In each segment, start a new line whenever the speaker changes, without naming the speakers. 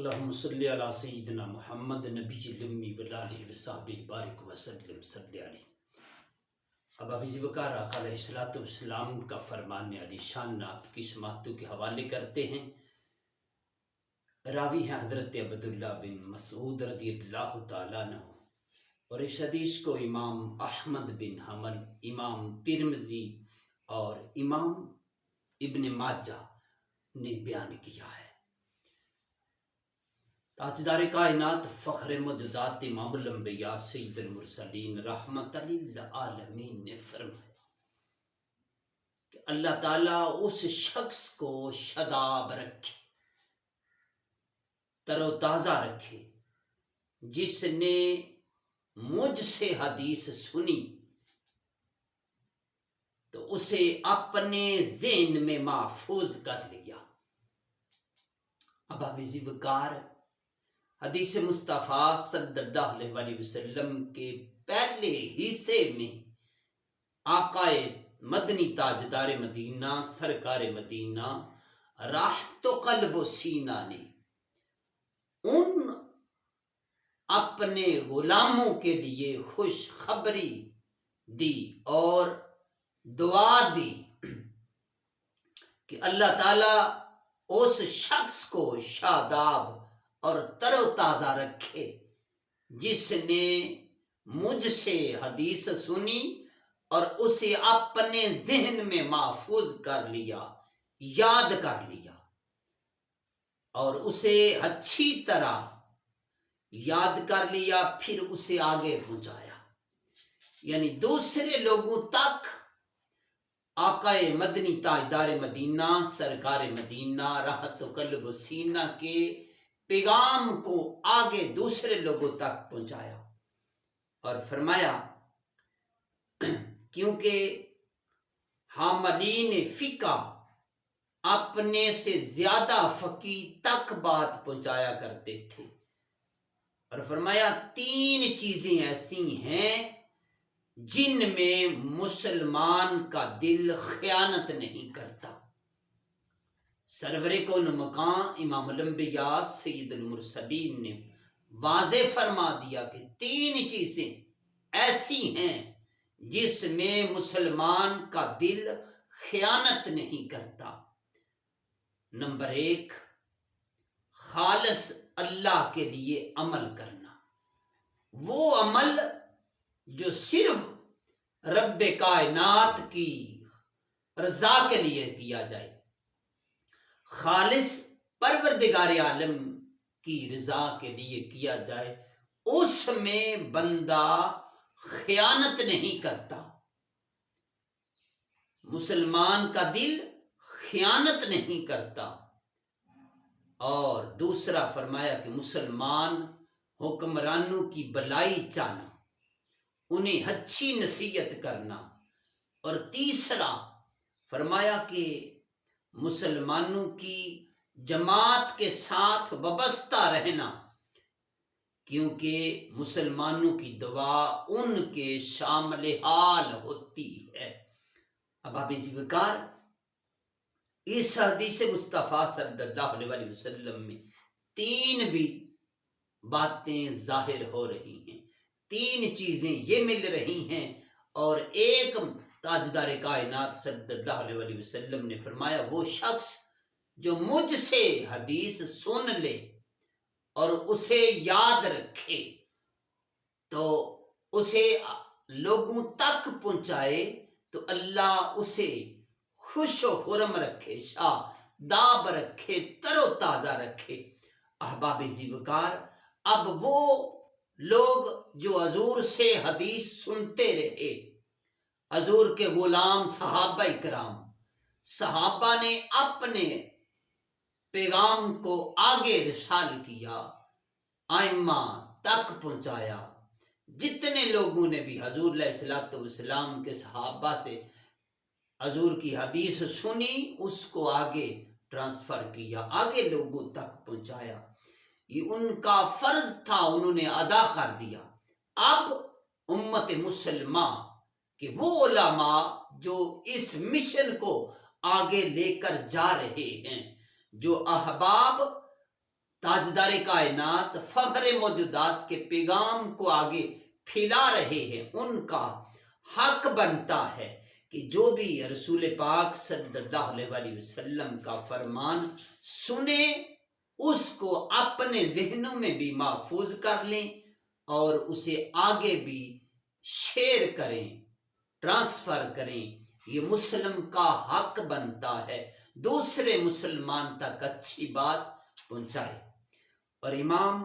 اللہم صلی علی سیدنا محمد نبی المی والآلہ وصحبہ بارک وسلم صلی علیہ۔ اب حافظ بکار آقا علیہ السلام کا فرمان علی شان آپ کی سماعتوں کے حوالے کرتے ہیں۔ راوی ہیں حضرت عبداللہ بن مسعود رضی اللہ تعالیٰ عنہ، اور اس حدیث کو امام احمد بن حنبل، امام ترمذی اور امام ابن ماجہ نے بیان کیا ہے۔ تاجدار کائنات، فخر موجودات، امام الانبیاء، سید المرسلین، رحمت للعالمین نے فرمایا کہ اللہ تعالیٰ اس شخص کو شاداب رکھے، تر و تازہ رکھے، جس نے مجھ سے حدیث سنی تو اسے اپنے ذہن میں محفوظ کر لیا۔ اب حافظ بکار حدیث مصطفیٰ صلی اللہ علیہ وسلم کے پہلے حصے میں آقا مدنی تاجدار مدینہ، سرکار مدینہ، راحت قلب و سینہ نے ان اپنے غلاموں کے لیے خوشخبری دی اور دعا دی کہ اللہ تعالیٰ اس شخص کو شاداب اور تر و تازہ رکھے جس نے مجھ سے حدیث سنی اور اسے اپنے ذہن میں محفوظ کر لیا، یاد کر لیا، اور اسے اچھی طرح یاد کر لیا، پھر اسے آگے پہنچایا، یعنی دوسرے لوگوں تک آقا مدنی تاجدار مدینہ، سرکار مدینہ، راحت قلب و سینہ کے پیغام کو آگے دوسرے لوگوں تک پہنچایا، اور فرمایا کیونکہ حاملین فقہ اپنے سے زیادہ فقیہ تک بات پہنچایا کرتے تھے، اور فرمایا 3 چیزیں ایسی ہیں جن میں مسلمان کا دل خیانت نہیں کرتا۔ سرور کون مقام امام الانبیاء سید المرسلین نے واضح فرما دیا کہ 3 چیزیں ایسی ہیں جس میں مسلمان کا دل خیانت نہیں کرتا۔ نمبر 1، خالص اللہ کے لیے عمل کرنا، وہ عمل جو صرف رب کائنات کی رضا کے لیے کیا جائے، خالص پروردگار عالم کی رضا کے لیے کیا جائے، اس میں بندہ خیانت نہیں کرتا۔ مسلمان کا دل خیانت نہیں کرتا۔ اور دوسرا فرمایا کہ مسلمان حکمرانوں کی بھلائی چاہنا، انہیں اچھی نصیحت کرنا، اور تیسرا فرمایا کہ مسلمانوں کی جماعت کے ساتھ وابستہ رہنا، کیونکہ مسلمانوں کی دعا ان کے شامل حال ہوتی ہے۔ اب حافظ بکار اس حدیث مصطفیٰ صلی اللہ علیہ وسلم میں 3 بھی باتیں ظاہر ہو رہی ہیں، 3 چیزیں یہ مل رہی ہیں، اور ایک تاجدار کائنات صلی اللہ علیہ وسلم نے فرمایا وہ شخص جو مجھ سے حدیث سن لے اور اسے یاد رکھے تو اسے لوگوں تک پہنچائے تو اللہ اسے خوش و خرم رکھے، شاداب رکھے، تر و تازہ رکھے۔ احباب زیبکار، اب وہ لوگ جو حضور سے حدیث سنتے رہے، حضور کے غلام صحابہ کرام، صحابہ نے اپنے پیغام کو آگے رسال کیا، ائمہ تک پہنچایا، جتنے لوگوں نے بھی حضور علیہ السلام کے صحابہ سے حضور کی حدیث سنی، اس کو آگے ٹرانسفر کیا، آگے لوگوں تک پہنچایا، یہ ان کا فرض تھا، انہوں نے ادا کر دیا۔ اب امت مسلمہ کہ وہ علماء جو اس مشن کو آگے لے کر جا رہے ہیں، جو احباب ताजदार कायनात फखर मौजूदात के पैगाम को आगे फैला रहे हैं, उनका हक बनता है कि जो भी रसूल पाक सल्लल्लाहु अलैहि वसल्लम का फरमान सुने उसको अपने जहनों में भी महफूज कर लें और उसे आगे भी शेयर करें, ट्रांसफर करें। ये मुस्लिम का हक बनता है दूसरे मुसलमान तक अच्छी बात पहुंचाए। और इमाम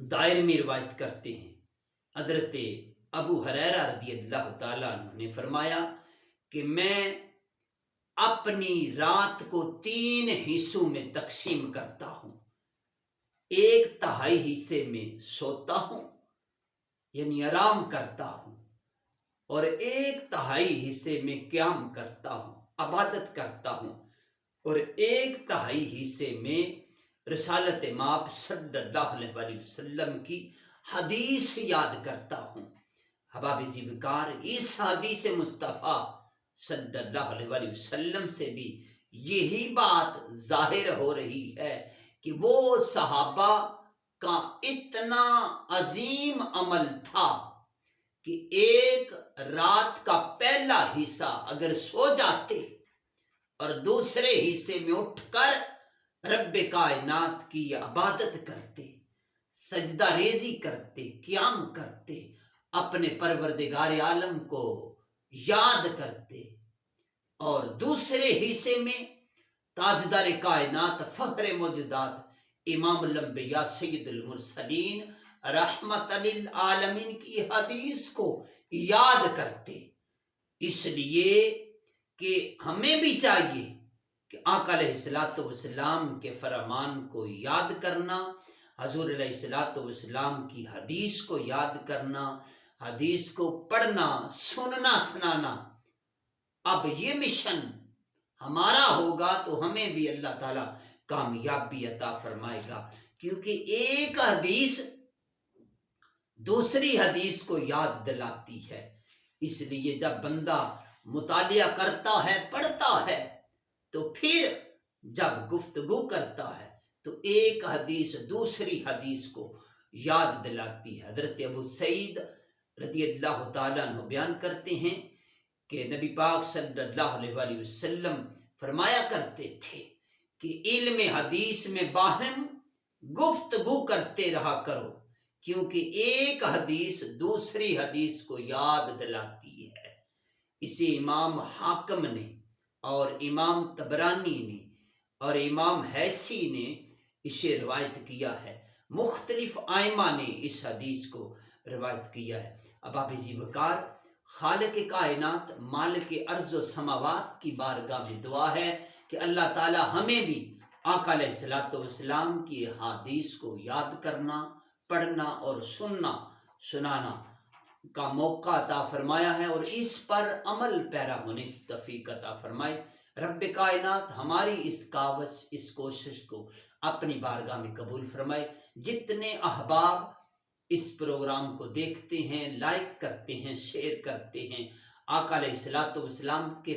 दायरमी रिवायत करते हैं, हजरत अबू हुरैरा रदियल्लाहु ताला अन्हु ने फरमाया कि मैं अपनी रात को 3 हिस्सों में तकसीम करता हूं। 1/3 हिस्से में सोता हूं यानी आराम करता हूं, और 1/3 हिस्से में क़याम करता हूं, इबादत करता हूं, और 1/3 हिस्से में रसालत माप सल्लल्लाहु अलैहि वसल्लम की हदीस याद करता हूं। हबाब ज़िवकार, इस हदीस मुस्तफ़ा सल्लल्लाहु अलैहि वसल्लम से भी यही बात जाहिर हो रही है कि वो सहाबा का इतना अजीम अमल था कि एक रात का पहला हिस्सा अगर सो जाते और दूसरे हिस्से में उठकर रब्बे कायनात की इबादत करते, सजदा रेजी करते, क़याम करते, अपने परवरदिगार आलम को याद करते, और दूसरे हिस्से में ताजदार कायनात फखर मौजूदात इमामुल अंबिया सय्यदुल मुरसलीन रहमतल लिल आलमीन की हदीस को याद करते। इसलिए कि हमें भी चाहिए कि आका अलैहिस्सलातु वस्सलाम के फरमान को याद करना, हजूर अलैहिस्सलातु वस्सलाम की हदीस को याद करना, हदीस को पढ़ना, सुनना, सुनाना। अब ये मिशन हमारा होगा तो हमें भी अल्लाह ताला कामयाबी अता फरमाएगा, क्योंकि एक हदीस दूसरी हदीस को याद दिलाती है। इसलिए जब बंदा मुतालिया करता है, पढ़ता है, तो फिर जब गुफ्तगू करता है तो एक हदीस दूसरी हदीस को याद दिलाती है। हजरत अबू सईद रदियल्लाहु ताला अन्हु बयान करते हैं कि नबी पाक सल्लल्लाहु अलैहि वसल्लम फरमाया करते थे कि इल्म हदीस में बाहम गुफ्तगू करते रहा करो, क्योंकि एक हदीस दूसरी हदीस को याद दिलाती है। इसे इमाम हाकिम ने और इमाम तबरानी ने और इमाम हैसी ने इसे रिवायत किया है। मुख्तलिफ आइमा ने इस हदीस को रिवायत किया है। अब आप इसी वकार खालिक कायनात मालिक अर्ज़ व समावात की बारगाह में दुआ है कि अल्लाह ताला हमें भी आका अलैहिस्सलातु वस्सलाम की हदीस को याद करना, पढ़ना और सुनना सुनाना का मौका अता फरमाया है, और इस पर अमल पैरा होने की तौफीक अता फरमाए। रब्बे कायनात हमारी इस कावश, इस कोशिश को अपनी बारगाह में कबूल फरमाए। जितने अहबाब इस प्रोग्राम को देखते हैं, लाइक करते हैं, शेयर करते हैं, आका अलैहिस्सलातु वस्सलाम के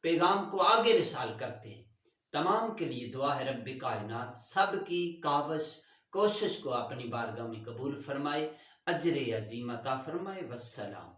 पैगाम को आगे रिसाल करते हैं, तमाम के लिए दुआ है रब्बे कायनात सब की कावश कोशिश को अपनी बारगाह में कबूल फरमाए, अजर अजीम अता फरमाए। वस्सलाम।